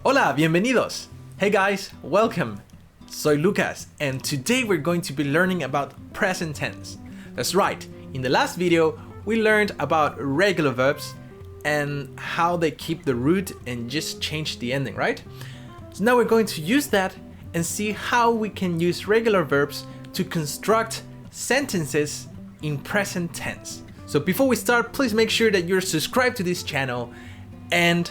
Hola, bienvenidos! Hey guys, welcome! Soy Lucas, and today we're going to be learning about present tense. That's right, in the last video we learned about regular verbs and how they keep the root and just change the ending, right? So now we're going to use that and see how we can use regular verbs to construct sentences in present tense. So before we start, please make sure that you're subscribed to this channel and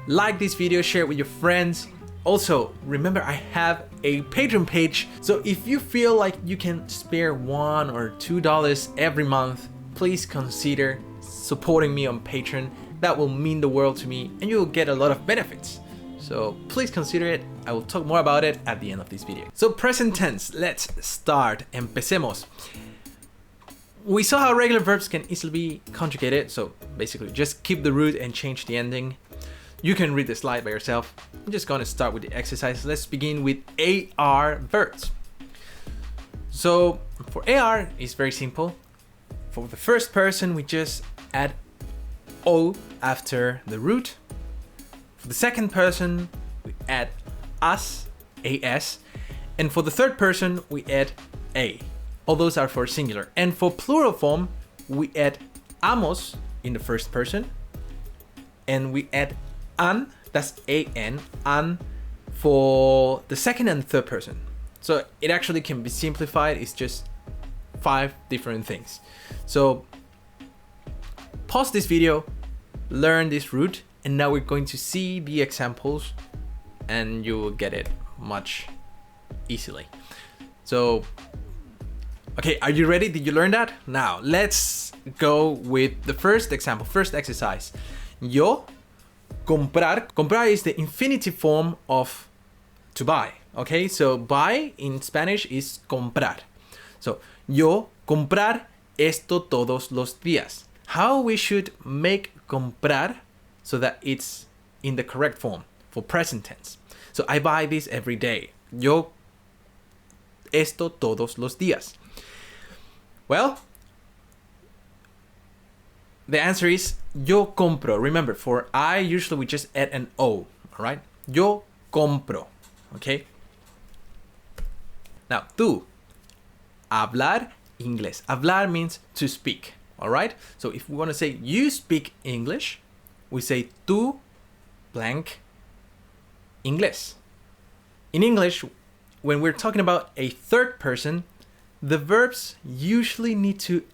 like this video, share it with your friends. Also, remember I have a Patreon page, so if you feel like you can spare $1 or $2 every month, please consider supporting me on Patreon. That will mean the world to me and you will get a lot of benefits. So please consider it. I will talk more about it at the end of this video. So present tense, let's start. Empecemos. We saw how regular verbs can easily be conjugated, so basically just keep the root and change the ending. You can read the slide by yourself. I'm just going to start with the exercise. Let's begin with AR verbs. So for AR, it's very simple. For the first person, we just add O after the root. For the second person, we add as, AS. And for the third person, we add A. All those are for singular. And for plural form, we add amos in the first person. And we add an, that's an for the second and third person. So it actually can be simplified. It's just 5 different things. So pause this video, learn this root, and now we're going to see the examples and you will get it much easily. So, okay, are you ready? Did you learn that? Now let's go with the first example, first exercise. Yo comprar. Comprar is the infinitive form of to buy. Okay, so buy in Spanish is comprar. So, yo comprar esto todos los días. How we should make comprar so that it's in the correct form for present tense. So, I buy this every day. Yo esto todos los días. Well, the answer is yo compro. Remember, for I, usually we just add an O, all right? Yo compro, okay? Now, tú, hablar inglés. Hablar means to speak, all right? So if we want to say you speak English, we say tú blank inglés. In English, when we're talking about a third person, the verbs usually need to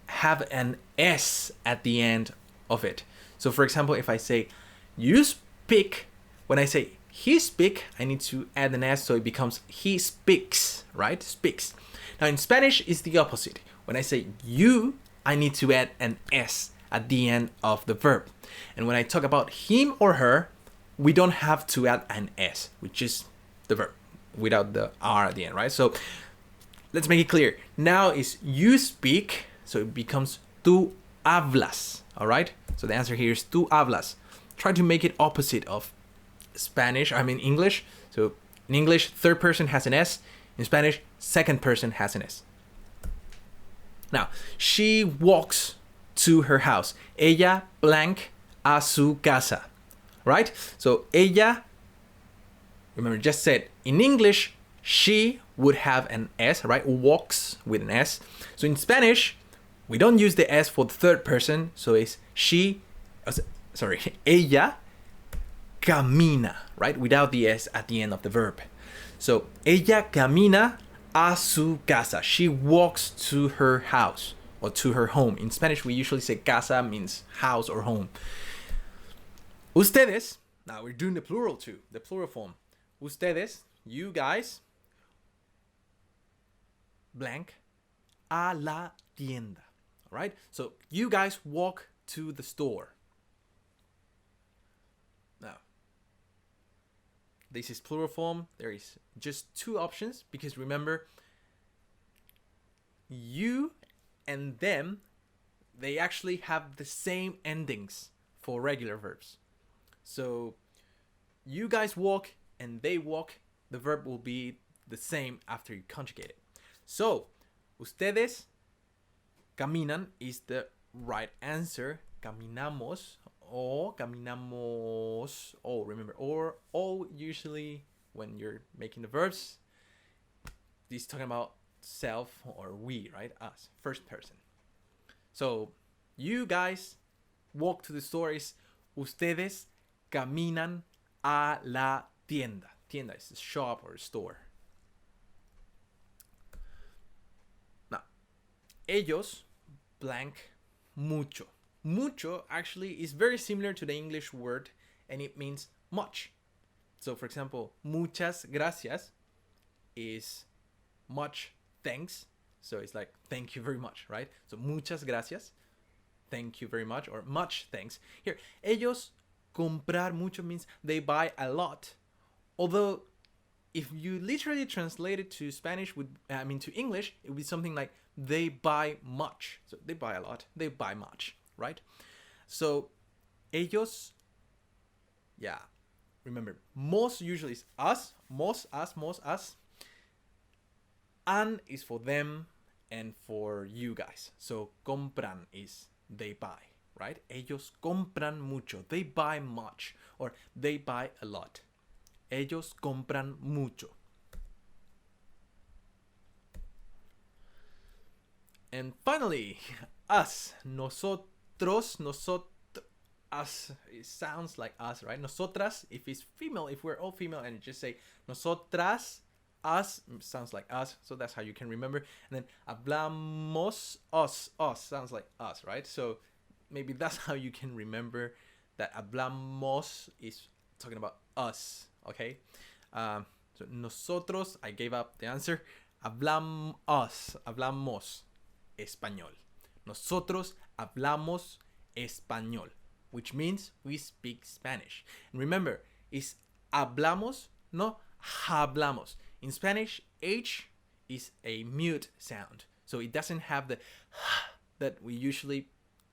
have an S at the end of it. So for example, if I say you speak, when I say he speak, I need to add an S so it becomes he speaks, right? Speaks. Now in Spanish, it's the opposite. When I say you, I need to add an S at the end of the verb. And when I talk about him or her, we don't have to add an S, which is the verb without the R at the end, right? So let's make it clear. Now is you speak, so it becomes tú hablas, all right? So the answer here is tú hablas. Try to make it opposite of English. So in English, third person has an S. In Spanish, second person has an S. Now, she walks to her house. Ella blank a su casa, right? So ella, remember, just said in English, she would have an S, right? Walks with an S. So in Spanish, we don't use the S for the third person. So it's ella camina, right? Without the S at the end of the verb. So ella camina a su casa. She walks to her house or to her home. In Spanish, we usually say casa means house or home. Ustedes, now we're doing the plural too, the plural form. Ustedes, you guys, blank, a la tienda. All right? So you guys walk to the store. Now, this is plural form. There is just 2 options because remember, you and them, they actually have the same endings for regular verbs. So you guys walk and they walk, the verb will be the same after you conjugate it. So, ustedes caminan is the right answer. Caminamos o caminamos o. Remember, or o usually when you're making the verbs, this is talking about self or we, right? Us, first person. So you guys walk to the stores. Ustedes caminan a la tienda. Tienda is a shop or a store. Now, ellos blank mucho. Mucho actually is very similar to the English word and it means much. So for example, muchas gracias is much thanks. So it's like thank you very much, right? So muchas gracias, thank you very much, or much thanks. Here, ellos comprar mucho means they buy a lot. Although if you literally translate it to Spanish, to English, it would be something like they buy much. So they buy a lot, they buy much, right? So ellos, yeah, remember, most usually is us, most, us. An is for them and for you guys. So compran is they buy, right? Ellos compran mucho, they buy much, or they buy a lot. Ellos compran mucho. And finally, us, nosotros, us, it sounds like us, right? Nosotras, if it's female, if we're all female, and just say nosotras, us, sounds like us, so that's how you can remember. And then hablamos, us sounds like us, right? So maybe that's how you can remember that hablamos is talking about us, okay? So nosotros, I gave up the answer. Hablamos español. Nosotros hablamos español, which means we speak Spanish. And remember, it's hablamos, no hablamos. In Spanish, H is a mute sound, so it doesn't have the that we usually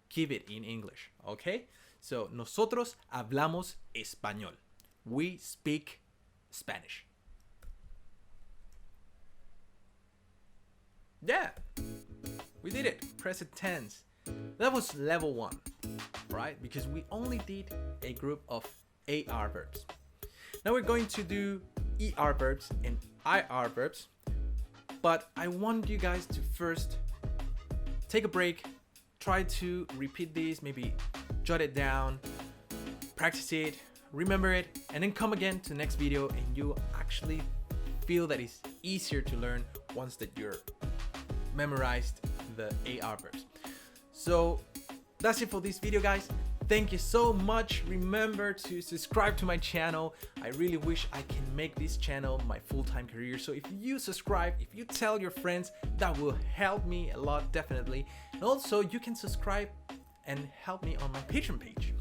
give it in English, okay? So, nosotros hablamos español. We speak Spanish. Yeah, we did it. Present tense. That was level 1, right? Because we only did a group of AR verbs. Now we're going to do ER verbs and IR verbs, but I want you guys to first take a break, try to repeat this, maybe jot it down, practice it, remember it, and then come again to the next video and you actually feel that it's easier to learn once that you're memorized the AR verbs. So that's it for this video, guys. Thank you so much. Remember to subscribe to my channel. I really wish I can make this channel my full-time career. So if you subscribe, if you tell your friends, that will help me a lot, definitely. And also you can subscribe and help me on my Patreon page,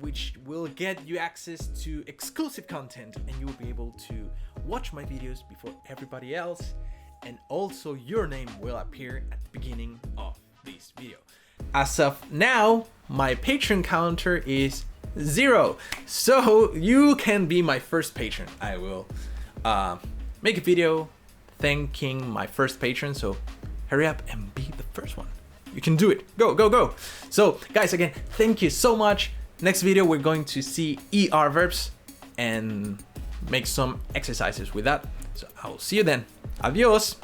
which will get you access to exclusive content and you will be able to watch my videos before everybody else. And also your name will appear at the beginning of this video. As of now, my Patreon counter is 0, so you can be my first patron. I will make a video thanking my first patron, so hurry up and be the first one. You can do it. Go, go, go. So guys, again, thank you so much. Next video, we're going to see ER verbs and make some exercises with that. So I will see you then. Adios.